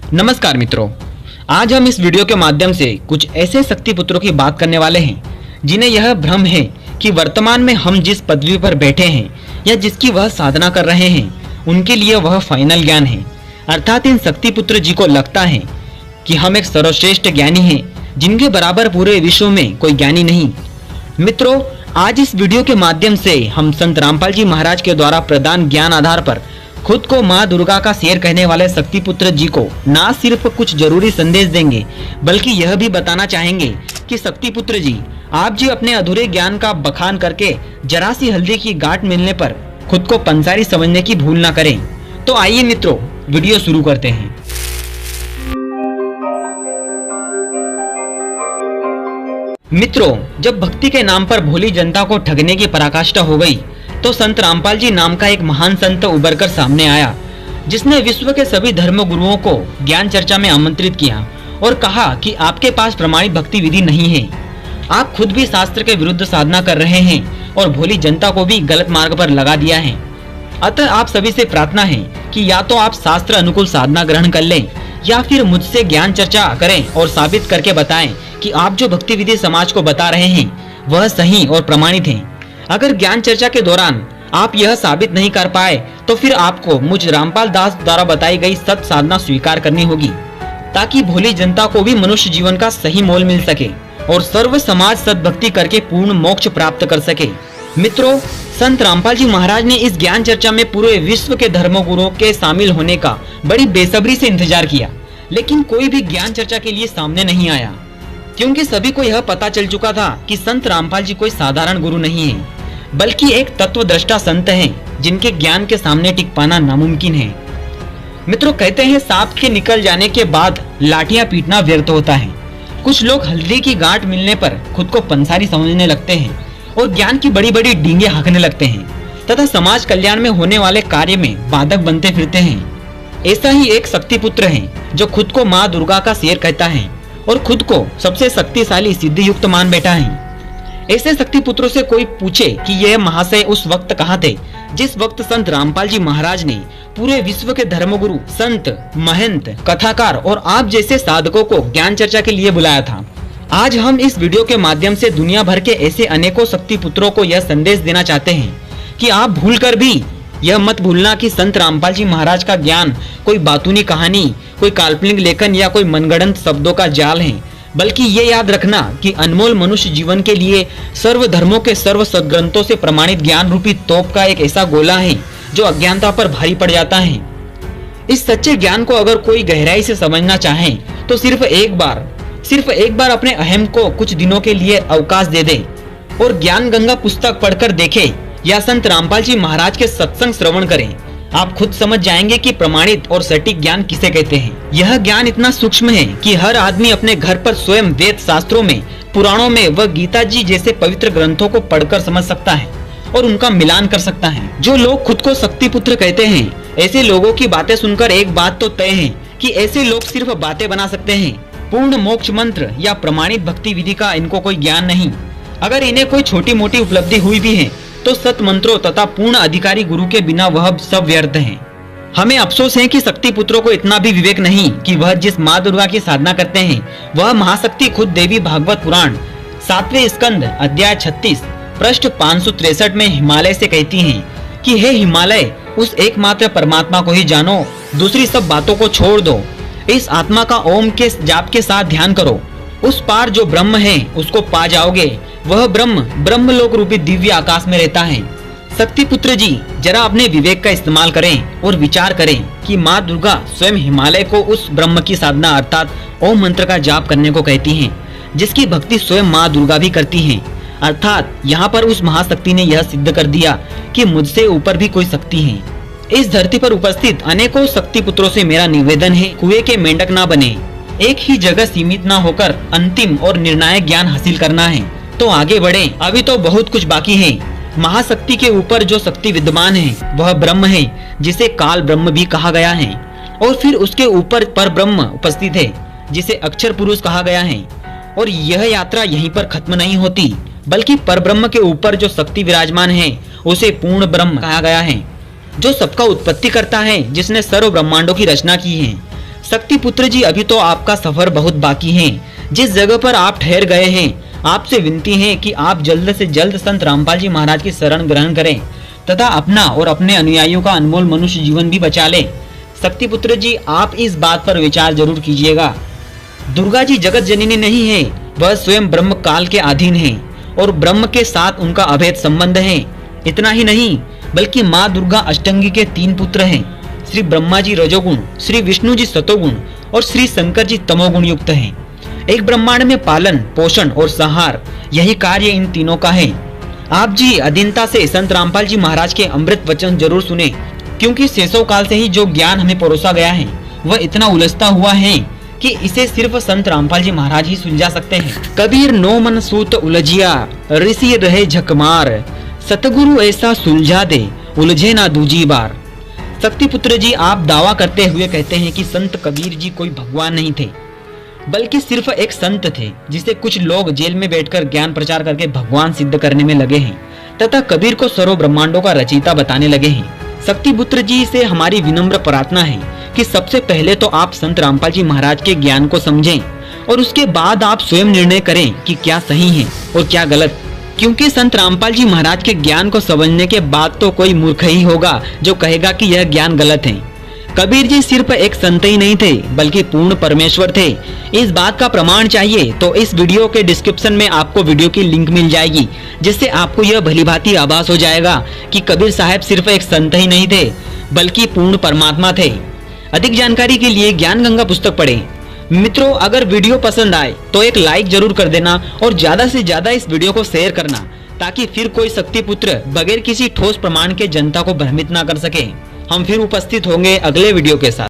नमस्कार मित्रों, आज हम इस वीडियो के माध्यम से कुछ ऐसे शक्ति पुत्रों की बात करने वाले हैं जिन्हें यह भ्रम है कि वर्तमान में हम जिस पदवी पर बैठे हैं या जिसकी वह साधना कर रहे हैं उनके लिए वह फाइनल ज्ञान है। अर्थात इन शक्ति पुत्र जी को लगता है कि हम एक सर्वश्रेष्ठ ज्ञानी हैं जिनके बराबर पूरे विश्व में कोई ज्ञानी नहीं। मित्रों, आज इस वीडियो के माध्यम से हम संत रामपाल जी महाराज के द्वारा प्रदान ज्ञान आधार पर खुद को माँ दुर्गा का शेर कहने वाले शक्ति पुत्र जी को ना सिर्फ कुछ जरूरी संदेश देंगे बल्कि यह भी बताना चाहेंगे कि शक्ति पुत्र जी, आप जी अपने अधूरे ज्ञान का बखान करके जरा सी हल्दी की गांठ मिलने पर खुद को पंसारी समझने की भूल ना करें। तो आइए मित्रों, वीडियो शुरू करते हैं। मित्रों, जब भक्ति के नाम पर भोली जनता को ठगने की पराकाष्ठा हो गई तो संत रामपाल जी नाम का एक महान संत उभर कर सामने आया, जिसने विश्व के सभी धर्म गुरुओं को ज्ञान चर्चा में आमंत्रित किया और कहा कि आपके पास प्रमाणित भक्ति विधि नहीं है। आप खुद भी शास्त्र के विरुद्ध साधना कर रहे हैं और भोली जनता को भी गलत मार्ग पर लगा दिया है। अतः आप सभी से प्रार्थना है कि या तो आप शास्त्र अनुकूल साधना ग्रहण कर लें या फिर मुझसे ज्ञान चर्चा करें और साबित करके बताएं कि आप जो भक्ति विधि समाज को बता रहे हैं वह सही और प्रमाणित है। अगर ज्ञान चर्चा के दौरान आप यह साबित नहीं कर पाए तो फिर आपको मुझ रामपाल दास द्वारा बताई गई सत साधना स्वीकार करनी होगी, ताकि भोली जनता को भी मनुष्य जीवन का सही मोल मिल सके और सर्व समाज सद्भक्ति करके पूर्ण मोक्ष प्राप्त कर सके। मित्रों, संत रामपाल जी महाराज ने इस ज्ञान चर्चा में पूरे विश्व के धर्मगुरुओं के शामिल होने का बड़ी बेसब्री से इंतजार किया, लेकिन कोई भी ज्ञान चर्चा के लिए सामने नहीं आया, क्योंकि सभी को यह पता चल चुका था कि संत रामपाल जी कोई साधारण गुरु नहीं है बल्कि एक तत्वदृष्टा संत हैं जिनके ज्ञान के सामने टिक पाना नामुमकिन है। मित्रों, कहते हैं सांप के निकल जाने के बाद लाठियां पीटना व्यर्थ होता है। कुछ लोग हल्दी की गांठ मिलने पर खुद को पंसारी समझने लगते हैं और ज्ञान की बड़ी बड़ी डींगे हाँकने लगते हैं तथा समाज कल्याण में होने वाले कार्य में बाधक बनते फिरते हैं। ऐसा ही एक शक्ति पुत्र है जो खुद को माँ दुर्गा का शेर कहता है और खुद को सबसे शक्तिशाली सिद्धि युक्त मान बैठा है। ऐसे शक्ति पुत्रों से कोई पूछे कि यह महाशय उस वक्त कहाँ थे जिस वक्त संत रामपाल जी महाराज ने पूरे विश्व के धर्मगुरु, संत, महंत, कथाकार और आप जैसे साधकों को ज्ञान चर्चा के लिए बुलाया था। आज हम इस वीडियो के माध्यम से दुनिया भर के ऐसे अनेकों शक्ति पुत्रों को यह संदेश देना चाहते हैं कि आप भूलकर भी यह मत भूलना कि संत रामपाल जी महाराज का ज्ञान कोई बातूनी कहानी, कोई काल्पनिक लेखन या कोई मनगढ़ंत शब्दों का जाल है, बल्कि ये याद रखना कि अनमोल मनुष्य जीवन के लिए सर्व धर्मों के सर्व सद्ग्रंथों से प्रमाणित ज्ञान रूपी तोप का एक ऐसा गोला है जो अज्ञानता पर भारी पड़ जाता है। इस सच्चे ज्ञान को अगर कोई गहराई से समझना चाहे तो सिर्फ एक बार अपने अहम को कुछ दिनों के लिए अवकाश दे दे और ज्ञान गंगा पुस्तक पढ़कर देखे या संत रामपाल जी महाराज के सत्संग श्रवण करें। आप खुद समझ जाएंगे कि प्रमाणित और सटीक ज्ञान किसे कहते हैं। यह ज्ञान इतना सूक्ष्म है कि हर आदमी अपने घर पर स्वयं वेद शास्त्रों में, पुराणों में व गीता जी जैसे पवित्र ग्रंथों को पढ़कर समझ सकता है और उनका मिलान कर सकता है। जो लोग खुद को शक्ति पुत्र कहते हैं, ऐसे लोगों की बातें सुनकर एक बात तो तय है कि ऐसे लोग सिर्फ बातें बना सकते हैं। पूर्ण मोक्ष मंत्र या प्रमाणित भक्ति विधि का इनको कोई ज्ञान नहीं। अगर इन्हें कोई छोटी मोटी उपलब्धि हुई भी है तो सत मंत्रों तथा पूर्ण अधिकारी गुरु के बिना वह सब व्यर्थ है। हमें अफसोस है कि शक्ति पुत्रों को इतना भी विवेक नहीं कि वह जिस माँ दुर्गा की साधना करते हैं वह महाशक्ति खुद देवी भागवत पुराण 7वें स्कंद अध्याय 36 पृष्ठ 563 में हिमालय से कहती हैं कि हे हिमालय, उस एकमात्र परमात्मा को ही जानो, दूसरी सब बातों को छोड़ दो। इस आत्मा का ओम के जाप के साथ ध्यान करो। उस पार जो ब्रह्म है उसको पा जाओगे। वह ब्रह्मलोक रूपी दिव्य आकाश में रहता है। शक्ति पुत्र जी, जरा अपने विवेक का इस्तेमाल करें और विचार करें कि माँ दुर्गा स्वयं हिमालय को उस ब्रह्म की साधना अर्थात ओम मंत्र का जाप करने को कहती हैं, जिसकी भक्ति स्वयं माँ दुर्गा भी करती हैं। अर्थात यहाँ पर उस महाशक्ति ने यह सिद्ध कर दिया कि मुझसे ऊपर भी कोई शक्ति है। इस धरती पर उपस्थित अनेकों शक्ति पुत्रों से मेरा निवेदन है, कुएं के मेंढक ना बने। एक ही जगह सीमित ना होकर अंतिम और निर्णायक ज्ञान हासिल करना है तो आगे बढ़े। अभी तो बहुत कुछ बाकी है। महाशक्ति के ऊपर जो शक्ति विद्यमान है वह ब्रह्म है, जिसे काल ब्रह्म भी कहा गया है, और फिर उसके ऊपर पर ब्रह्म उपस्थित है जिसे अक्षर पुरुष कहा गया है। और यह यात्रा यहीं पर खत्म नहीं होती, बल्कि पर ब्रह्म के ऊपर जो शक्ति विराजमान है उसे पूर्ण ब्रह्म कहा गया है, जो सबका उत्पत्ति करता है, जिसने सर्व ब्रह्मांडों की रचना की है। शक्ति पुत्र जी, अभी तो आपका सफर बहुत बाकी है। जिस जगह पर आप ठहर गए हैं, आपसे विनती है कि आप जल्द से जल्द संत रामपाल जी महाराज की शरण ग्रहण करें तथा अपना और अपने अनुयायियों का अनमोल मनुष्य जीवन भी बचा लें। शक्ति पुत्र जी, आप इस बात पर विचार जरूर कीजिएगा। दुर्गा जी जगत जननी नहीं है, वह स्वयं ब्रह्म काल के अधीन है और ब्रह्म के साथ उनका अभेद संबंध है। इतना ही नहीं, बल्कि माँ दुर्गा अष्टंगी के 3 पुत्र हैं। श्री ब्रह्मा जी रजोगुण, श्री विष्णु जी सतोगुण और श्री शंकर जी तमोगुण युक्त हैं। एक ब्रह्मांड में पालन, पोषण और संहार, यही कार्य इन तीनों का है। आप जी अधीनता से संत रामपाल जी महाराज के अमृत वचन जरूर सुने, क्योंकि शेषों काल से ही जो ज्ञान हमें परोसा गया है वह इतना उलझता हुआ है कि इसे सिर्फ संत रामपाल जी महाराज ही सुलझा सकते हैं। कबीर नो मन सूत उलझिया, ऋषि रहे झकमार, सतगुरु ऐसा सुलझा दे, उलझे ना दूजी बार। शक्ति पुत्र जी, आप दावा करते हुए कहते हैं कि संत कबीर जी कोई भगवान नहीं थे, बल्कि सिर्फ एक संत थे जिसे कुछ लोग जेल में बैठकर ज्ञान प्रचार करके भगवान सिद्ध करने में लगे हैं तथा कबीर को सर्व ब्रह्मांडों का रचयिता बताने लगे हैं। शक्ति पुत्र जी से हमारी विनम्र प्रार्थना है कि सबसे पहले तो आप संत रामपाल जी महाराज के ज्ञान को समझें और उसके बाद आप स्वयं निर्णय करें कि क्या सही है और क्या गलत, क्योंकि संत रामपाल जी महाराज के ज्ञान को समझने के बाद तो कोई मूर्ख ही होगा जो कहेगा कि यह ज्ञान गलत है। कबीर जी सिर्फ एक संत ही नहीं थे, बल्कि पूर्ण परमेश्वर थे। इस बात का प्रमाण चाहिए तो इस वीडियो के डिस्क्रिप्शन में आपको वीडियो की लिंक मिल जाएगी, जिससे आपको यह भलीभांति आभास हो जाएगा कि कबीर साहब सिर्फ एक संत ही नहीं थे, बल्कि पूर्ण परमात्मा थे। अधिक जानकारी के लिए ज्ञान गंगा पुस्तक पढ़ें। मित्रों, अगर वीडियो पसंद आए तो एक लाइक जरूर कर देना और ज्यादा से ज्यादा इस वीडियो को शेयर करना, ताकि फिर कोई शक्ति पुत्र बगैर किसी ठोस प्रमाण के जनता को भ्रमित ना कर सके। हम फिर उपस्थित होंगे अगले वीडियो के साथ।